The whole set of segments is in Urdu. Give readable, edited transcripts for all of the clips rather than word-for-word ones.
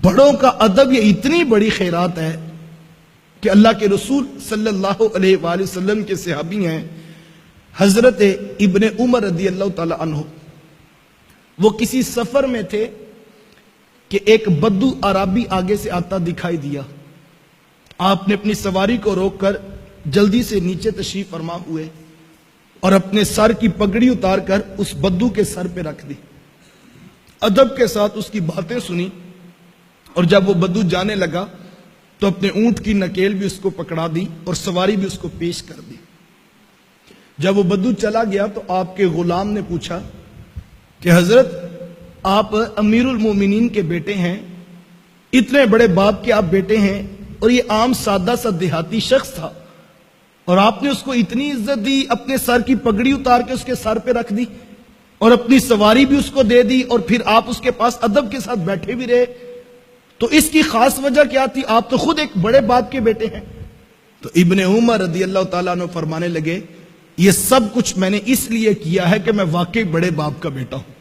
بڑوں کا ادب یہ اتنی بڑی خیرات ہے کہ اللہ کے رسول صلی اللہ علیہ وآلہ وسلم کے صحابی ہیں حضرت ابن عمر رضی اللہ تعالی عنہ. وہ کسی سفر میں تھے کہ ایک بدو عربی آگے سے آتا دکھائی دیا. آپ نے اپنی سواری کو روک کر جلدی سے نیچے تشریف فرما ہوئے اور اپنے سر کی پگڑی اتار کر اس بدو کے سر پہ رکھ دی. ادب کے ساتھ اس کی باتیں سنی اور جب وہ بدو جانے لگا تو اپنے اونٹ کی نکیل بھی اس کو پکڑا دی اور سواری بھی اس کو پیش کر دی. جب وہ بدو چلا گیا تو آپ کے غلام نے پوچھا کہ حضرت آپ امیر المومنین کے بیٹے ہیں, اتنے بڑے باپ کے آپ بیٹے ہیں, اور یہ عام سادہ سا دیہاتی شخص تھا اور آپ نے اس کو اتنی عزت دی, اپنے سر کی پگڑی اتار کے اس کے سر پہ رکھ دی اور اپنی سواری بھی اس کو دے دی اور پھر آپ اس کے پاس ادب کے ساتھ بیٹھے بھی رہے, تو اس کی خاص وجہ کیا تھی؟ آپ تو خود ایک بڑے باپ کے بیٹے ہیں. تو ابن عمر رضی اللہ تعالیٰ عنہ فرمانے لگے یہ سب کچھ میں نے اس لیے کیا ہے کہ میں واقعی بڑے باپ کا بیٹا ہوں,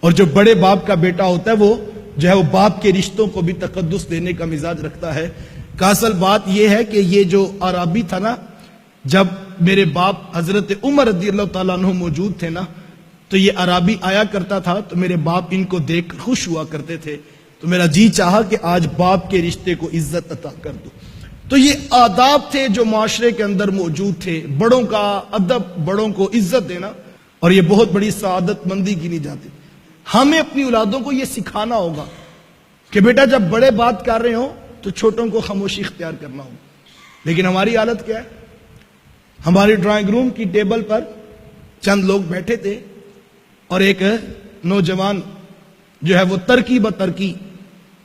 اور جو بڑے باپ کا بیٹا ہوتا ہے وہ جو ہے وہ باپ کے رشتوں کو بھی تقدس دینے کا مزاج رکھتا ہے. کہ اصل بات یہ ہے کہ یہ جو عربی تھا نا, جب میرے باپ حضرت عمر رضی اللہ تعالیٰ عنہ موجود تھے نا, تو یہ عربی آیا کرتا تھا تو میرے باپ ان کو دیکھ کر خوش ہوا کرتے تھے, تو میرا جی چاہا کہ آج باپ کے رشتے کو عزت عطا کر دو. تو یہ آداب تھے جو معاشرے کے اندر موجود تھے, بڑوں کا ادب, بڑوں کو عزت دینا, اور یہ بہت بڑی سعادت مندی گنی جاتی. ہمیں اپنی اولادوں کو یہ سکھانا ہوگا کہ بیٹا جب بڑے بات کر رہے ہوں تو چھوٹوں کو خاموشی اختیار کرنا ہوگا. لیکن ہماری حالت کیا ہے؟ ہماری ڈرائنگ روم کی ٹیبل پر چند لوگ بیٹھے تھے اور ایک نوجوان جو ہے وہ ترکی بترکی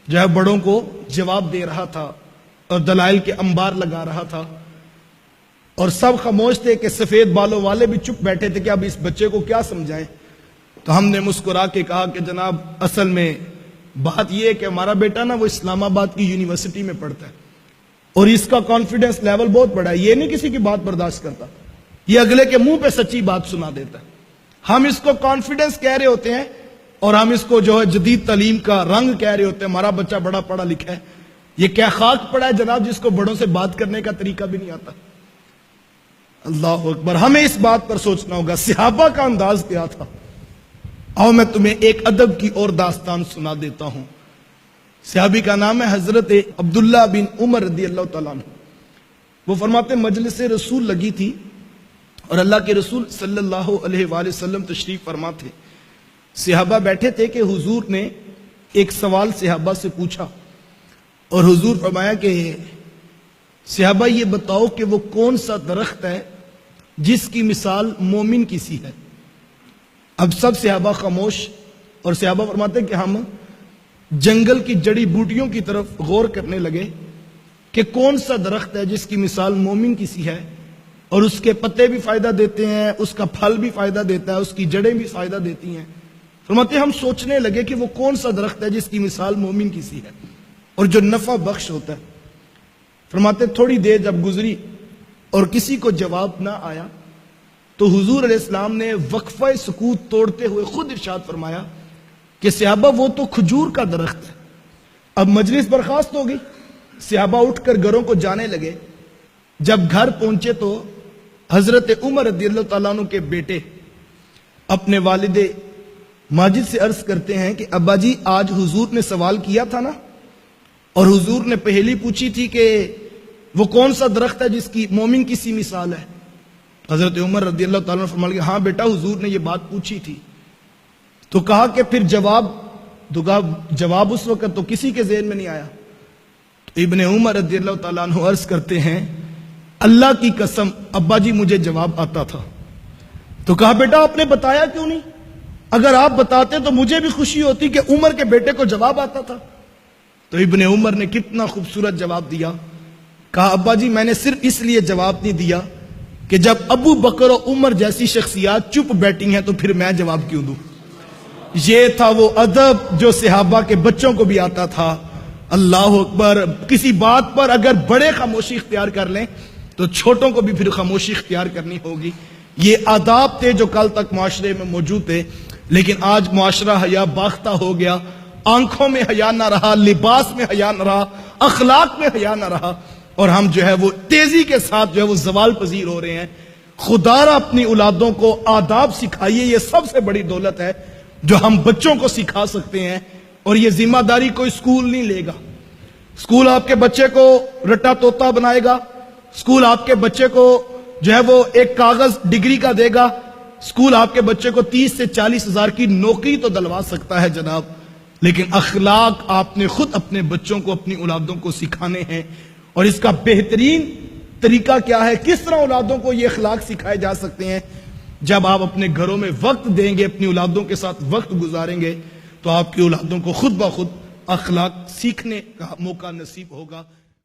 جو ہے بڑوں کو جواب دے رہا تھا اور دلائل کے انبار لگا رہا تھا, اور سب خاموش تھے کہ سفید بالوں والے بھی چپ بیٹھے تھے کہ اب اس بچے کو کیا سمجھائیں. تو ہم نے مسکرا کے کہا کہ جناب اصل میں بات یہ ہے کہ ہمارا بیٹا نا وہ اسلام آباد کی یونیورسٹی میں پڑھتا ہے اور اس کا کانفیڈنس لیول بہت بڑا ہے, یہ نہیں کسی کی بات برداشت کرتا, یہ اگلے کے منہ پہ سچی بات سنا دیتا ہے. ہم اس کو کانفیڈنس کہہ رہے ہوتے ہیں اور ہم اس کو جو ہے جدید تعلیم کا رنگ کہہ رہے ہوتے ہیں, ہمارا بچہ بڑا پڑھا لکھا ہے. یہ کیا خاک پڑا ہے جناب جس کو بڑوں سے بات کرنے کا طریقہ بھی نہیں آتا. اللہ اکبر, ہمیں اس بات پر سوچنا ہوگا صحابہ کا انداز کیا تھا. آؤ میں تمہیں ایک ادب کی اور داستان سنا دیتا ہوں. صحابی کا نام ہے حضرت عبداللہ بن عمر رضی اللہ تعالیٰ عنہ. وہ فرماتے مجلس رسول لگی تھی اور اللہ کے رسول صلی اللہ علیہ وآلہ وسلم تشریف فرما تھے. صحابہ بیٹھے تھے کہ حضور نے ایک سوال صحابہ سے پوچھا اور حضور فرمایا کہ صحابہ یہ بتاؤ کہ وہ کون سا درخت ہے جس کی مثال مومن کی سی ہے. اب سب صحابہ خاموش, اور صحابہ فرماتے کہ ہم جنگل کی جڑی بوٹیوں کی طرف غور کرنے لگے کہ کون سا درخت ہے جس کی مثال مومن کی سی ہے, اور اس کے پتے بھی فائدہ دیتے ہیں, اس کا پھل بھی فائدہ دیتا ہے, اس کی جڑیں بھی فائدہ دیتی ہیں. فرماتے ہم سوچنے لگے کہ وہ کون سا درخت ہے جس کی مثال مومن کی سی ہے اور جو نفع بخش ہوتا ہے. فرماتے تھوڑی دیر جب گزری اور کسی کو جواب نہ آیا تو حضور علیہ السلام نے وقفہ سکوت توڑتے ہوئے خود ارشاد فرمایا کہ صحابہ وہ تو کھجور کا درخت ہے. اب مجلس برخاست ہو گئی, صحابہ اٹھ کر گھروں کو جانے لگے. جب گھر پہنچے تو حضرت عمر رضی اللہ تعالیٰ عنہ کے بیٹے اپنے والد ماجد سے عرض کرتے ہیں کہ ابا جی آج حضور نے سوال کیا تھا نا, اور حضور نے پہلی پوچھی تھی کہ وہ کون سا درخت ہے جس کی مومن کی سی مثال ہے. حضرت عمر رضی اللہ تعالیٰ عنہ فرمایا ہاں بیٹا حضور نے یہ بات پوچھی تھی. تو کہا کہ پھر جواب اس وقت تو کسی کے ذہن میں نہیں آیا. تو ابن عمر رضی اللہ تعالیٰ عنہ عرض کرتے ہیں اللہ کی قسم ابا جی مجھے جواب آتا تھا. تو کہا بیٹا آپ نے بتایا کیوں نہیں؟ اگر آپ بتاتے تو مجھے بھی خوشی ہوتی کہ عمر کے بیٹے کو جواب آتا تھا. تو ابن عمر نے کتنا خوبصورت جواب دیا. کہا ابا جی میں نے صرف اس لیے جواب نہیں دیا کہ جب ابو بکر و عمر جیسی شخصیات چپ بیٹھی ہیں تو پھر میں جواب کیوں دوں. یہ تھا وہ ادب جو صحابہ کے بچوں کو بھی آتا تھا. اللہ اکبر, کسی بات پر اگر بڑے خاموشی اختیار کر لیں تو چھوٹوں کو بھی پھر خاموشی اختیار کرنی ہوگی. یہ آداب تھے جو کل تک معاشرے میں موجود تھے, لیکن آج معاشرہ حیا باختہ ہو گیا آنکھوں میں حیا نہ رہا، لباس میں حیا نہ رہا، اخلاق میں حیا نہ رہا، اور ہم جو ہے وہ تیزی کے ساتھ جو ہے وہ زوال پذیر ہو رہے ہیں۔ خدا را اپنی اولادوں کو آداب سکھائیے، یہ سب سے بڑی دولت ہے جو ہم بچوں کو سکھا سکتے ہیں، اور یہ ذمہ داری کوئی اسکول نہیں لے گا۔ اسکول آپ کے بچے کو رٹا توتا بنائے گا، اسکول آپ کے بچے کو جو ہے وہ ایک کاغذ ڈگری کا دے گا، اسکول آپ کے بچے کو 30 سے 40 ہزار کی نوکری تو دلوا سکتا ہے جناب، لیکن اخلاق آپ نے خود اپنے بچوں کو، اپنی اولادوں کو سکھانے ہیں۔ اور اس کا بہترین طریقہ کیا ہے، کس طرح اولادوں کو یہ اخلاق سکھائے جا سکتے ہیں؟ جب آپ اپنے گھروں میں وقت دیں گے، اپنی اولادوں کے ساتھ وقت گزاریں گے، تو آپ کی اولادوں کو خود بخود اخلاق سیکھنے کا موقع نصیب ہوگا۔